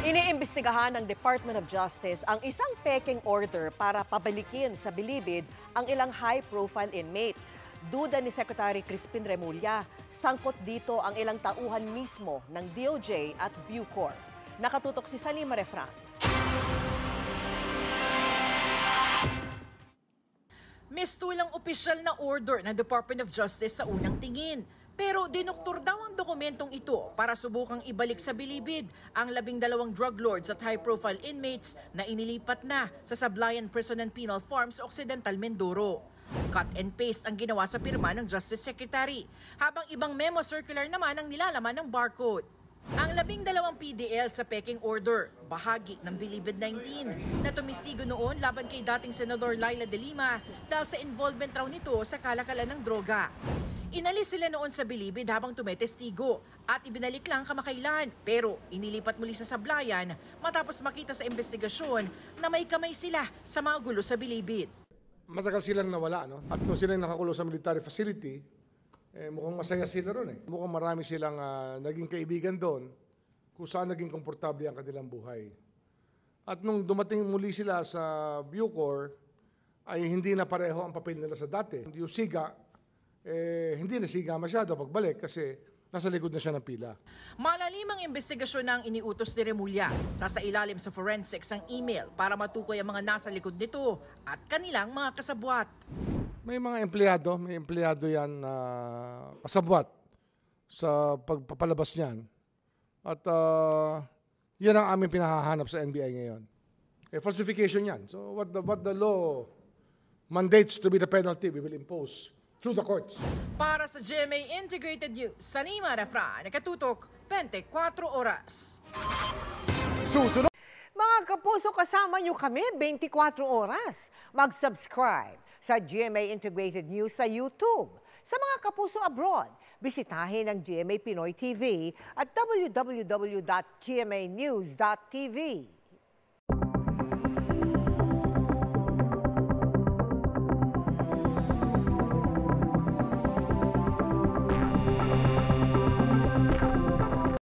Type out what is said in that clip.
Iniimbestigahan ng Department of Justice ang isang peking order para pabalikin sa bilibid ang ilang high-profile inmate. Duda ni Secretary Crispin Remulla, sangkot dito ang ilang tauhan mismo ng DOJ at Bucor. Nakatutok si Salima Refran. Mistulang opisyal na order ng Department of Justice sa unang tingin. Pero dinuktur daw ang dokumentong ito para subukang ibalik sa bilibid ang 12 drug lords at high-profile inmates na inilipat na sa Sablayan Prison and Penal Farm sa Occidental Mindoro. Cut and paste ang ginawa sa pirma ng Justice Secretary, habang ibang memo circular naman ang nilalaman ng barcode. Ang 12 PDL sa peking order, bahagi ng Bilibid 19 na tumistigo noon laban kay dating Senador Laila de Lima dahil sa involvement raw nito sa kalakalan ng droga. Inalis sila noon sa bilibid habang tumetestigo at ibinalik lang kamakailan, pero inilipat muli sa Sablayan matapos makita sa investigasyon na may kamay sila sa mga gulo sa bilibid. Matagal silang nawala, no? At kung silang nakakulong sa military facility, mukhang masaya sila ron. Mukhang marami silang naging kaibigan doon kung saan naging komportable ang kanilang buhay. At nung dumating muli sila sa Bucor, ay hindi na pareho ang papel nila sa dati. Yung siga, hindi na siga masyado pagbalik kasi nasa likod na siya ng pila. Malalim ang investigasyon ng iniutos ni Remulla. Sasailalim sa forensics ang email para matukoy ang mga nasa likod nito at kanilang mga kasabwat. May empleyado yan na kasabwat sa pagpapalabas niyan. At yan ang aming pinahahanap sa NBI ngayon. Falsification yan. So what the law mandates to be the penalty, we will impose through the courts. Para sa GMA Integrated News, Salima Refran, nakatutok 24 oras. Susunod. Mga kapuso, kasama nyo kami 24 oras. Mag-subscribe sa GMA Integrated News sa YouTube. Sa mga kapuso abroad, bisitahin ang GMA Pinoy TV at www.gmanews.tv.